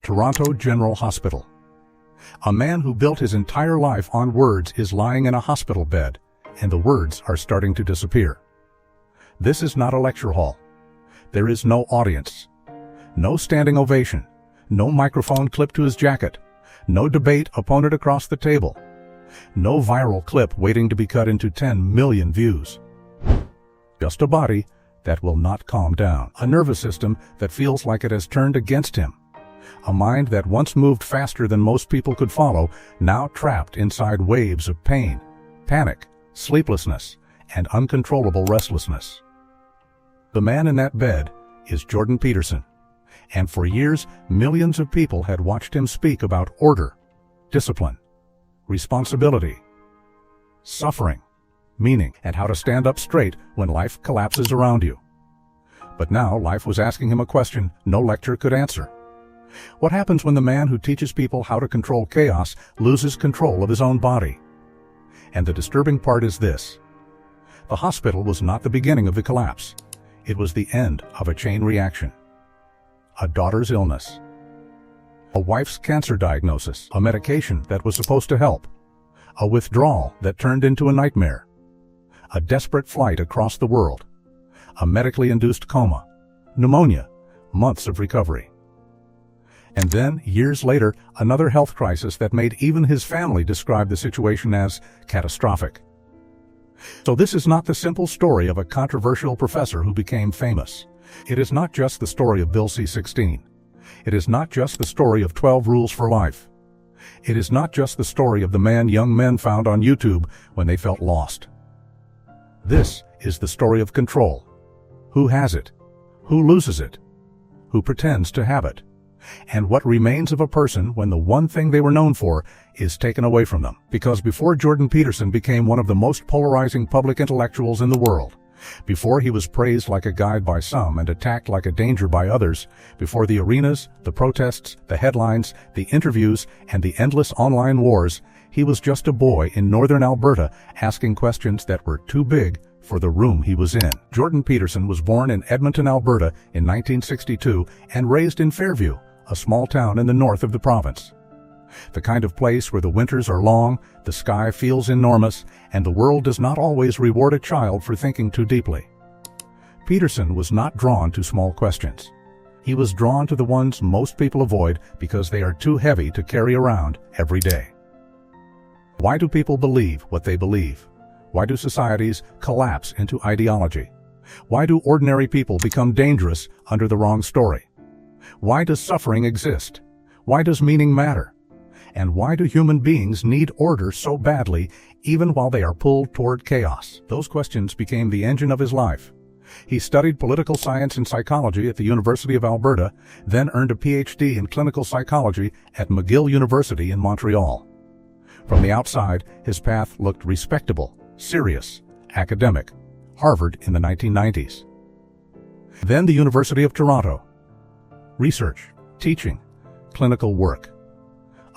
Toronto General Hospital. A man who built his entire life on words is lying in a hospital bed, and the words are starting to disappear. This is not a lecture hall. There is no audience, no standing ovation, no microphone clipped to his jacket, no debate opponent across the table, no viral clip waiting to be cut into 10 million views. Just a body that will not calm down, a nervous system that feels like it has turned against him, a mind that once moved faster than most people could follow, now trapped inside waves of pain, panic, sleeplessness, and uncontrollable restlessness. The man in that bed is Jordan Peterson, and for years millions of people had watched him speak about order, discipline, responsibility, suffering, meaning, and how to stand up straight when life collapses around you. But now life was asking him a question no lecture could answer. What happens when the man who teaches people how to control chaos loses control of his own body? And the disturbing part is this: the hospital was not the beginning of the collapse. It was the end of a chain reaction. A daughter's illness, a wife's cancer diagnosis, a medication that was supposed to help, a withdrawal that turned into a nightmare, a desperate flight across the world, a medically induced coma, pneumonia, months of recovery. And then, years later, another health crisis that made even his family describe the situation as catastrophic. So this is not the simple story of a controversial professor who became famous. It is not just the story of Bill C-16. It is not just the story of 12 rules for life. It is not just the story of the man young men found on YouTube when they felt lost. This is the story of control. Who has it? Who loses it? Who pretends to have it? And what remains of a person when the one thing they were known for is taken away from them. Because before Jordan Peterson became one of the most polarizing public intellectuals in the world, before he was praised like a guide by some and attacked like a danger by others, before the arenas, the protests, the headlines, the interviews, and the endless online wars, he was just a boy in northern Alberta asking questions that were too big for the room he was in. Jordan Peterson was born in Edmonton, Alberta in 1962 and raised in Fairview, a small town in the north of the province. The kind of place where the winters are long, the sky feels enormous, and the world does not always reward a child for thinking too deeply. Peterson was not drawn to small questions. He was drawn to the ones most people avoid because they are too heavy to carry around every day. Why do people believe what they believe? Why do societies collapse into ideology? Why do ordinary people become dangerous under the wrong story? Why does suffering exist? Why does meaning matter? And why do human beings need order so badly, even while they are pulled toward chaos? Those questions became the engine of his life. He studied political science and psychology at the University of Alberta, then earned a PhD in clinical psychology at McGill University in Montreal. From the outside, his path looked respectable, serious, academic. Harvard in the 1990s. Then the University of Toronto. Research, teaching, clinical work.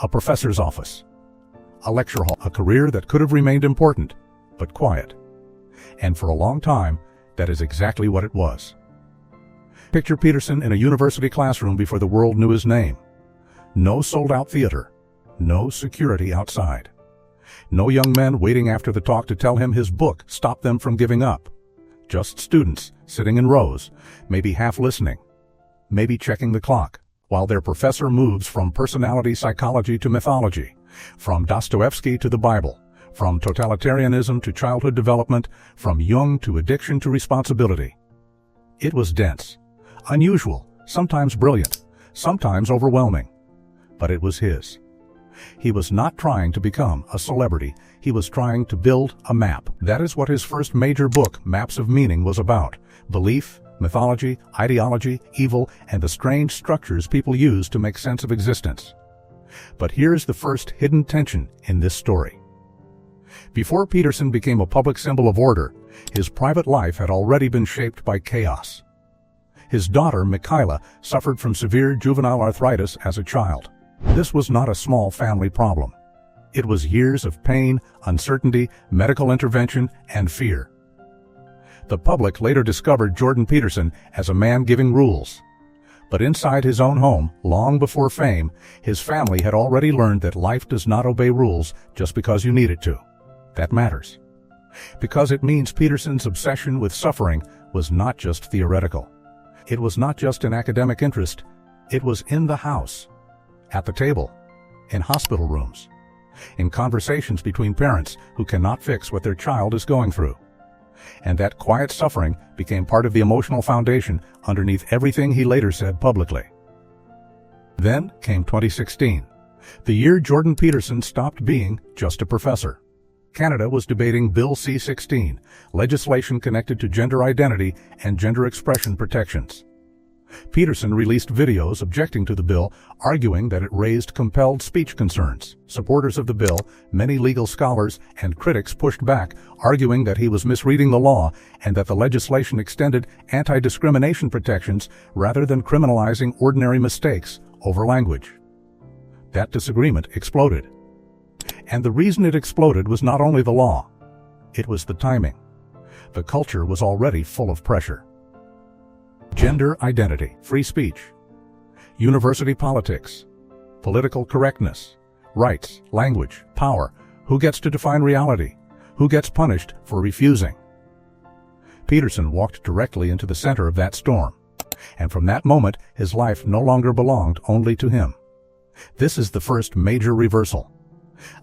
A professor's office, a lecture hall, a career that could have remained important, but quiet. And for a long time, that is exactly what it was. Picture Peterson in a university classroom before the world knew his name. No sold-out theater, no security outside. No young men waiting after the talk to tell him his book stopped them from giving up. Just students sitting in rows, maybe half listening, maybe checking the clock, while their professor moves from personality psychology to mythology, from Dostoevsky to the Bible, from totalitarianism to childhood development, from Jung to addiction to responsibility. It was dense, unusual, sometimes brilliant, sometimes overwhelming, but it was his. He was not trying to become a celebrity. He was trying to build a map. That is what his first major book, Maps of Meaning, was about. Belief, mythology, ideology, evil, and the strange structures people use to make sense of existence. But here's the first hidden tension in this story. Before Peterson became a public symbol of order, his private life had already been shaped by chaos. His daughter, Mikhaila, suffered from severe juvenile arthritis as a child. This was not a small family problem. It was years of pain, uncertainty, medical intervention, and fear. The public later discovered Jordan Peterson as a man giving rules. But inside his own home, long before fame, his family had already learned that life does not obey rules just because you need it to. That matters. Because it means Peterson's obsession with suffering was not just theoretical. It was not just an academic interest. It was in the house, at the table, in hospital rooms, in conversations between parents who cannot fix what their child is going through. And that quiet suffering became part of the emotional foundation underneath everything he later said publicly. Then came 2016, the year Jordan Peterson stopped being just a professor. Canada was debating Bill C-16, legislation connected to gender identity and gender expression protections. Peterson released videos objecting to the bill, arguing that it raised compelled speech concerns. Supporters of the bill, many legal scholars, and critics pushed back, arguing that he was misreading the law and that the legislation extended anti-discrimination protections rather than criminalizing ordinary mistakes over language. That disagreement exploded. And the reason it exploded was not only the law, it was the timing. The culture was already full of pressure. Gender identity, free speech, university politics, political correctness, rights, language, power, who gets to define reality, who gets punished for refusing. Peterson walked directly into the center of that storm, and from that moment his life no longer belonged only to him. This is the first major reversal.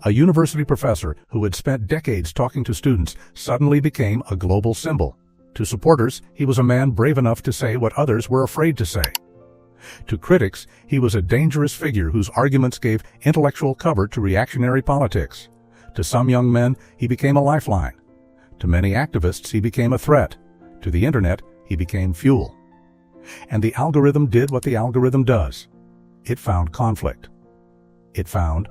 A university professor who had spent decades talking to students suddenly became a global symbol. To supporters, he was a man brave enough to say what others were afraid to say. To critics, he was a dangerous figure whose arguments gave intellectual cover to reactionary politics. To some young men, he became a lifeline. To many activists, he became a threat. To the internet, he became fuel. And the algorithm did what the algorithm does. It found conflict. It found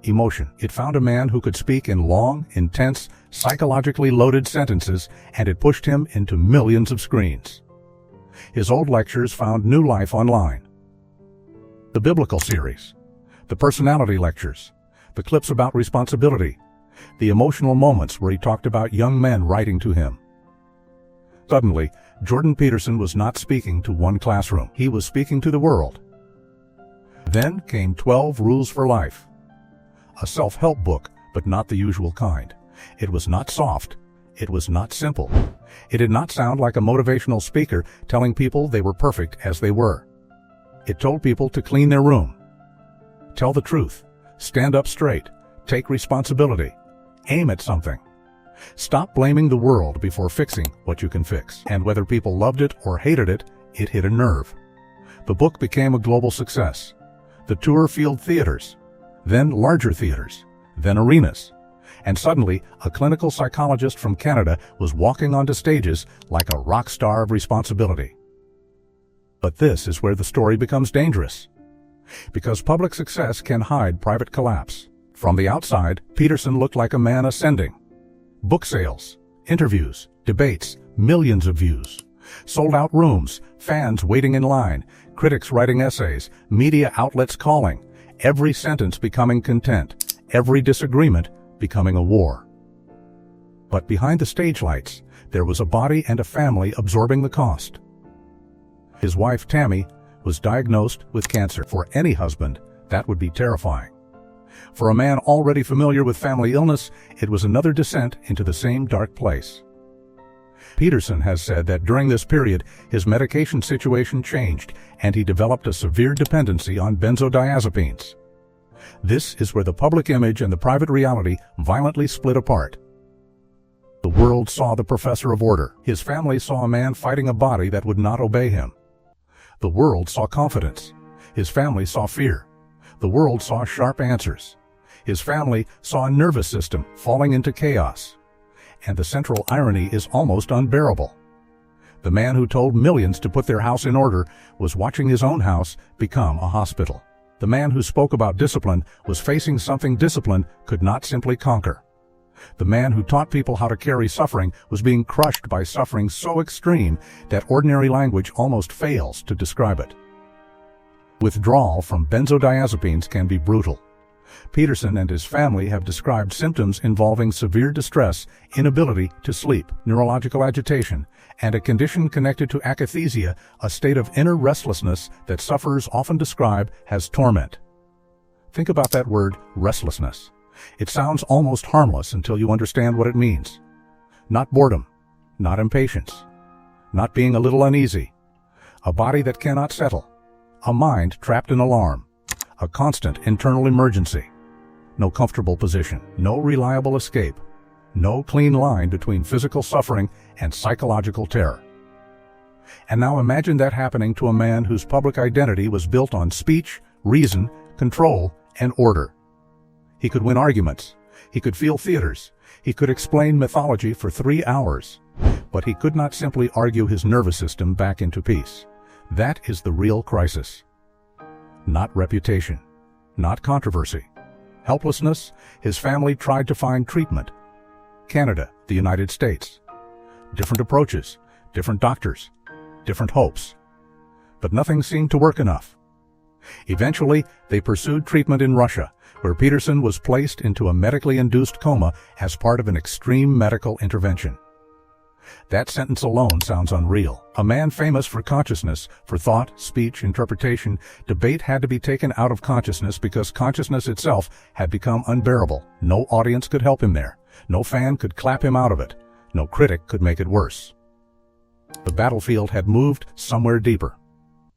emotion. It found a man who could speak in long, intense, psychologically loaded sentences, and it pushed him into millions of screens. His old lectures found new life online. The biblical series, the personality lectures, the clips about responsibility, the emotional moments where he talked about young men writing to him. Suddenly, Jordan Peterson was not speaking to one classroom. He was speaking to the world. Then came 12 Rules for Life. A self-help book, but not the usual kind. It was not soft. It was not simple. It did not sound like a motivational speaker telling people they were perfect as they were. It told people to clean their room, tell the truth, stand up straight, take responsibility, aim at something. Stop blaming the world before fixing what you can fix. And whether people loved it or hated it, it hit a nerve. The book became a global success. The tour filled theaters, then larger theaters, then arenas. And suddenly, a clinical psychologist from Canada was walking onto stages like a rock star of responsibility. But this is where the story becomes dangerous. Because public success can hide private collapse. From the outside, Peterson looked like a man ascending. Book sales, interviews, debates, millions of views. Sold-out rooms, fans waiting in line, critics writing essays, media outlets calling. Every sentence becoming content, every disagreement becoming a war. But behind the stage lights, there was a body and a family absorbing the cost. His wife, Tammy, was diagnosed with cancer. For any husband, that would be terrifying. For a man already familiar with family illness, it was another descent into the same dark place. Peterson has said that during this period, his medication situation changed, and he developed a severe dependency on benzodiazepines. This is where the public image and the private reality violently split apart. The world saw the professor of order. His family saw a man fighting a body that would not obey him. The world saw confidence. His family saw fear. The world saw sharp answers. His family saw a nervous system falling into chaos. And the central irony is almost unbearable. The man who told millions to put their house in order was watching his own house become a hospital. The man who spoke about discipline was facing something discipline could not simply conquer. The man who taught people how to carry suffering was being crushed by suffering so extreme that ordinary language almost fails to describe it. Withdrawal from benzodiazepines can be brutal. Peterson and his family have described symptoms involving severe distress, inability to sleep, neurological agitation, and a condition connected to akathisia, a state of inner restlessness that sufferers often describe as torment. Think about that word, restlessness. It sounds almost harmless until you understand what it means. Not boredom, not impatience, not being a little uneasy, a body that cannot settle, a mind trapped in alarm, a constant internal emergency, no comfortable position, no reliable escape, no clean line between physical suffering and psychological terror. And now imagine that happening to a man whose public identity was built on speech, reason, control, and order. He could win arguments, he could fill theaters, he could explain mythology for 3 hours, but he could not simply argue his nervous system back into peace. That is the real crisis. Not reputation, not controversy. Helplessness, his family tried to find treatment. Canada, the United States. Different approaches, different doctors, different hopes. But nothing seemed to work enough. Eventually, they pursued treatment in Russia, where Peterson was placed into a medically induced coma as part of an extreme medical intervention. That sentence alone sounds unreal. A man famous for consciousness, for thought, speech, interpretation, debate had to be taken out of consciousness because consciousness itself had become unbearable. No audience could help him there. No fan could clap him out of it. No critic could make it worse. The battlefield had moved somewhere deeper.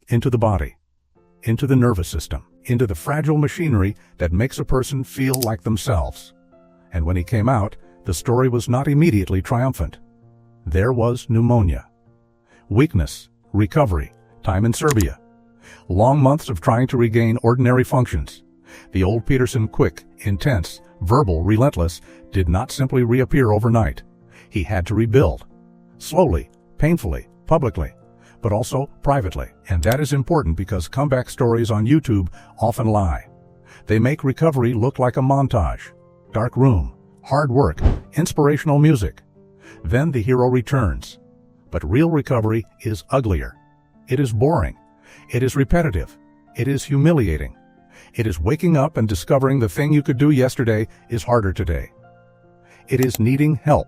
Into the body. Into the nervous system. Into the fragile machinery that makes a person feel like themselves. And when he came out, the story was not immediately triumphant. There was pneumonia. Weakness, recovery, time in Serbia. Long months of trying to regain ordinary functions. The old Peterson, quick, intense, verbal, relentless, did not simply reappear overnight. He had to rebuild. Slowly, painfully, publicly, but also privately. And that is important because comeback stories on YouTube often lie. They make recovery look like a montage. Dark room, hard work, inspirational music. Then the hero returns. But real recovery is uglier. It is boring. It is repetitive. It is humiliating. It is waking up and discovering the thing you could do yesterday is harder today. It is needing help.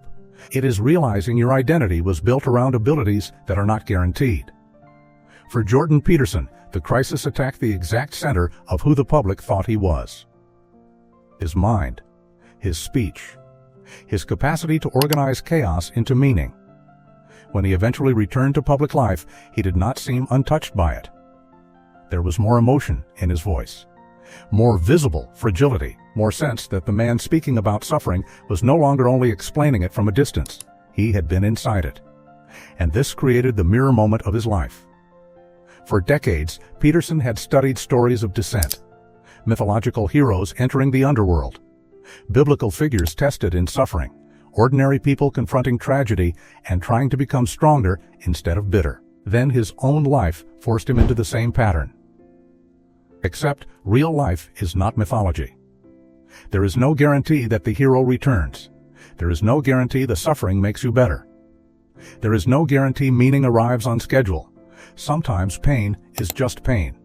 It is realizing your identity was built around abilities that are not guaranteed. For Jordan Peterson, the crisis attacked the exact center of who the public thought he was. His mind, his speech, his capacity to organize chaos into meaning. When he eventually returned to public life, he did not seem untouched by it. There was more emotion in his voice, more visible fragility, more sense that the man speaking about suffering was no longer only explaining it from a distance. He had been inside it. And this created the mirror moment of his life. For decades, Peterson had studied stories of descent, mythological heroes entering the underworld, biblical figures tested in suffering, ordinary people confronting tragedy and trying to become stronger instead of bitter. Then his own life forced him into the same pattern. Except real life is not mythology. There is no guarantee that the hero returns. There is no guarantee the suffering makes you better. There is no guarantee meaning arrives on schedule. Sometimes pain is just pain.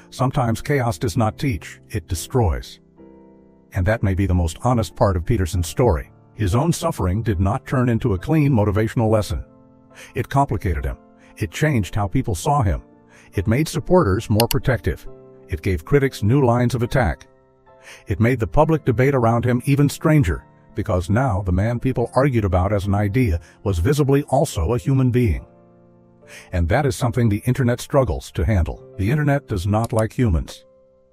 Sometimes chaos does not teach, it destroys. And that may be the most honest part of Peterson's story. His own suffering did not turn into a clean motivational lesson. It complicated him. It changed how people saw him. It made supporters more protective. It gave critics new lines of attack. It made the public debate around him even stranger, because now the man people argued about as an idea was visibly also a human being. And that is something the internet struggles to handle. The internet does not like humans.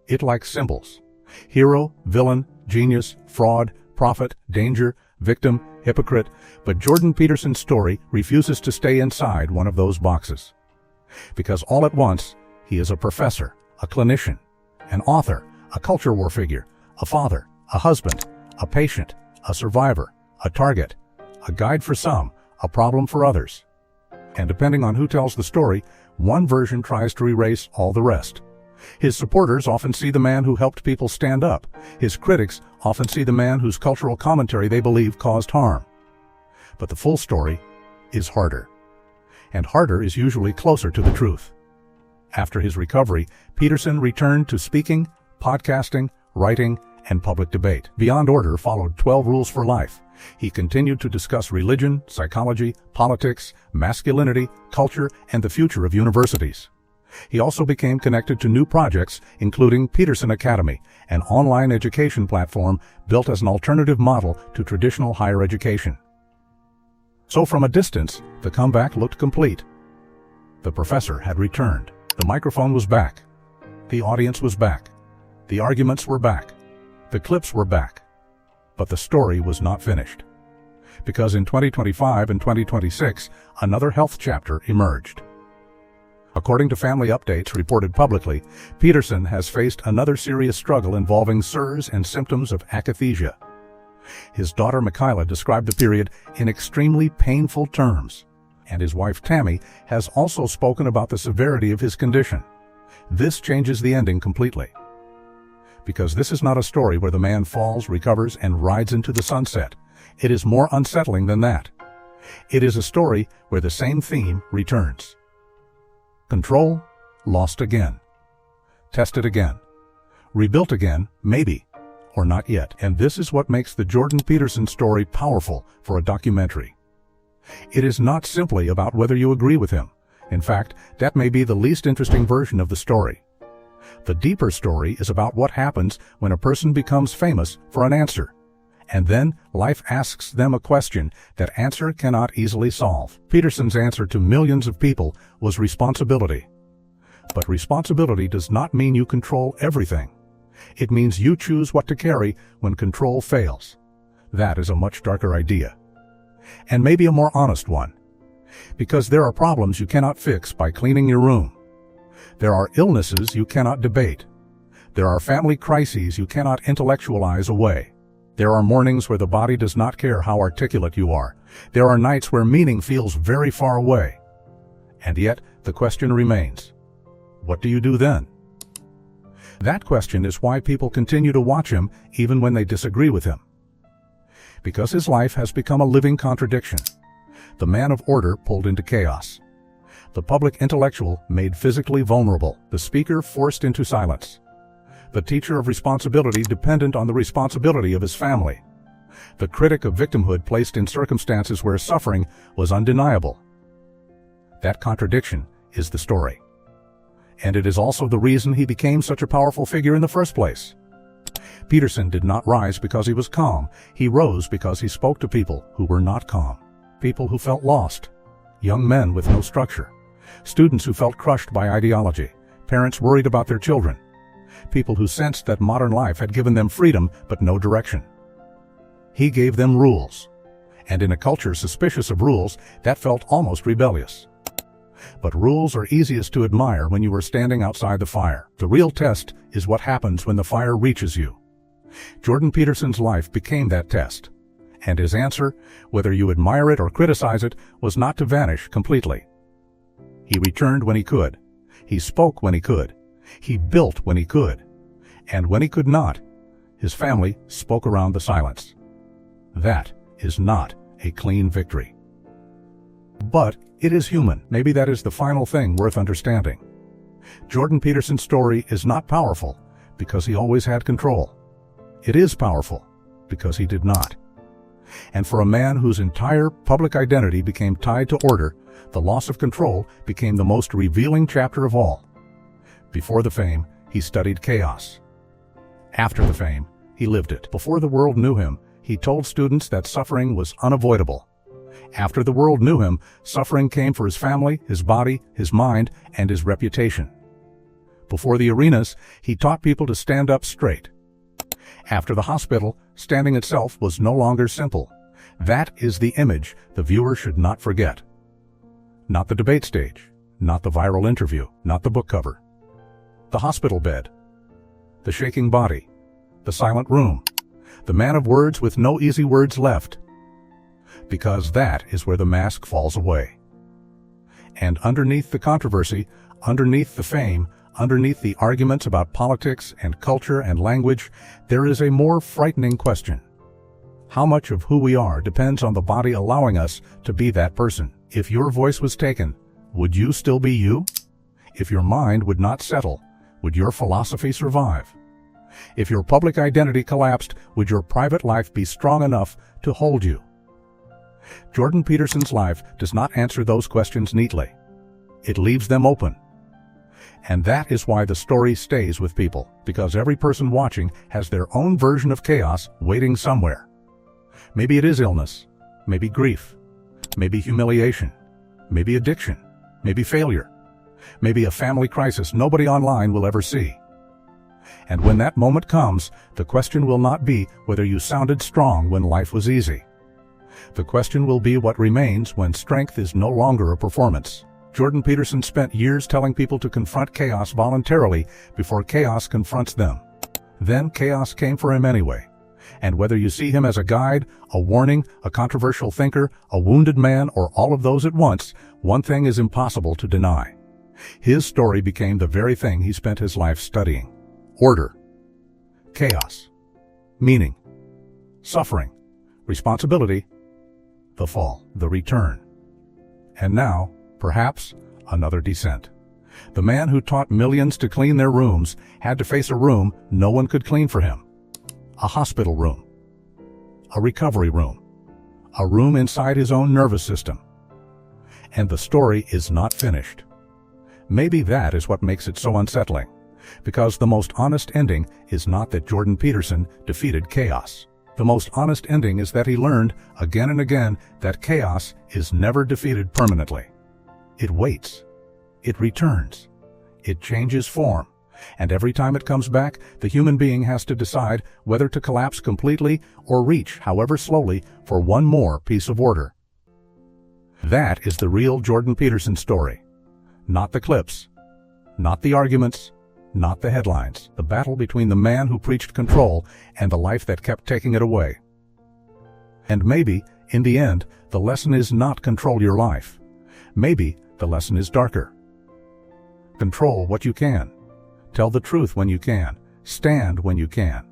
It likes symbols. Hero, villain, genius, fraud, prophet, danger, victim, hypocrite, but Jordan Peterson's story refuses to stay inside one of those boxes. Because all at once, he is a professor, a clinician, an author, a culture war figure, a father, a husband, a patient, a survivor, a target, a guide for some, a problem for others. And depending on who tells the story, one version tries to erase all the rest. His supporters often see the man who helped people stand up. His critics often see the man whose cultural commentary they believe caused harm. But the full story is harder. And harder is usually closer to the truth. After his recovery, Peterson returned to speaking, podcasting, writing, and public debate. Beyond Order followed 12 Rules for Life. He continued to discuss religion, psychology, politics, masculinity, culture, and the future of universities. He also became connected to new projects, including Peterson Academy, an online education platform built as an alternative model to traditional higher education. So from a distance, the comeback looked complete. The professor had returned. The microphone was back. The audience was back. The arguments were back. The clips were back. But the story was not finished. Because in 2025 and 2026, another health chapter emerged. According to family updates reported publicly, Peterson has faced another serious struggle involving SIRS and symptoms of akathisia. His daughter Mikhaila described the period in extremely painful terms, and his wife Tammy has also spoken about the severity of his condition. This changes the ending completely. Because this is not a story where the man falls, recovers, and rides into the sunset. It is more unsettling than that. It is a story where the same theme returns. Control, lost again. Tested again. Rebuilt again, maybe, or not yet. And this is what makes the Jordan Peterson story powerful for a documentary. It is not simply about whether you agree with him. In fact, that may be the least interesting version of the story. The deeper story is about what happens when a person becomes famous for an answer, and then life asks them a question that answer cannot easily solve. Peterson's answer to millions of people was responsibility. But responsibility does not mean you control everything. It means you choose what to carry when control fails. That is a much darker idea. And maybe a more honest one. Because there are problems you cannot fix by cleaning your room. There are illnesses you cannot debate. There are family crises you cannot intellectualize away. There are mornings where the body does not care how articulate you are. There are nights where meaning feels very far away. And yet, the question remains, what do you do then? That question is why people continue to watch him even when they disagree with him. Because his life has become a living contradiction. The man of order pulled into chaos. The public intellectual made physically vulnerable. The speaker forced into silence. The teacher of responsibility dependent on the responsibility of his family. The critic of victimhood placed in circumstances where suffering was undeniable. That contradiction is the story. And it is also the reason he became such a powerful figure in the first place. Peterson did not rise because he was calm. He rose because he spoke to people who were not calm. People who felt lost. Young men with no structure. Students who felt crushed by ideology. Parents worried about their children. People who sensed that modern life had given them freedom but no direction. He gave them rules. And in a culture suspicious of rules, that felt almost rebellious. But rules are easiest to admire when you are standing outside the fire. The real test is what happens when the fire reaches you. Jordan Peterson's life became that test. And his answer, whether you admire it or criticize it, was not to vanish completely. He returned when he could. He spoke when he could. He built when he could. And when he could not, his family spoke around the silence. That is not a clean victory. But it is human. Maybe that is the final thing worth understanding. Jordan Peterson's story is not powerful because he always had control. It is powerful because he did not. And for a man whose entire public identity became tied to order, the loss of control became the most revealing chapter of all. Before the fame, he studied chaos. After the fame, he lived it. Before the world knew him, he told students that suffering was unavoidable. After the world knew him, suffering came for his family, his body, his mind, and his reputation. Before the arenas, he taught people to stand up straight. After the hospital, standing itself was no longer simple. That is the image the viewer should not forget. Not the debate stage, not the viral interview, not the book cover. The hospital bed, the shaking body, the silent room, the man of words with no easy words left. Because that is where the mask falls away. And underneath the controversy, underneath the fame, underneath the arguments about politics and culture and language, there is a more frightening question. How much of who we are depends on the body allowing us to be that person. If your voice was taken, would you still be you? If your mind would not settle, would your philosophy survive? If your public identity collapsed, would your private life be strong enough to hold you? Jordan Peterson's life does not answer those questions neatly. It leaves them open. And that is why the story stays with people, because every person watching has their own version of chaos waiting somewhere. Maybe it is illness, maybe grief, maybe humiliation, maybe addiction, maybe failure, maybe a family crisis nobody online will ever see. And when that moment comes, the question will not be whether you sounded strong when life was easy. The question will be what remains when strength is no longer a performance. Jordan Peterson spent years telling people to confront chaos voluntarily before chaos confronts them. Then chaos came for him anyway. And whether you see him as a guide, a warning, a controversial thinker, a wounded man, or all of those at once, one thing is impossible to deny. His story became the very thing he spent his life studying. Order, chaos, meaning, suffering, responsibility, the fall, the return. And now, perhaps, another descent. The man who taught millions to clean their rooms had to face a room no one could clean for him. A hospital room, a recovery room, a room inside his own nervous system. And the story is not finished. Maybe that is what makes it so unsettling, because the most honest ending is not that Jordan Peterson defeated chaos. The most honest ending is that he learned again and again that chaos is never defeated permanently. It waits. It returns. It changes form. And every time it comes back, the human being has to decide whether to collapse completely or reach, however slowly, for one more piece of order. That is the real Jordan Peterson story. Not the clips. Not the arguments. Not the headlines. The battle between the man who preached control and the life that kept taking it away. And maybe, in the end, the lesson is not control your life. Maybe the lesson is darker. Control what you can. Tell the truth when you can. Stand when you can.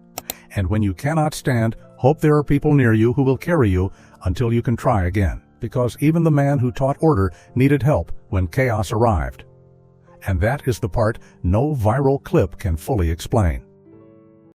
And when you cannot stand, hope there are people near you who will carry you until you can try again. Because even the man who taught order needed help when chaos arrived. And that is the part no viral clip can fully explain.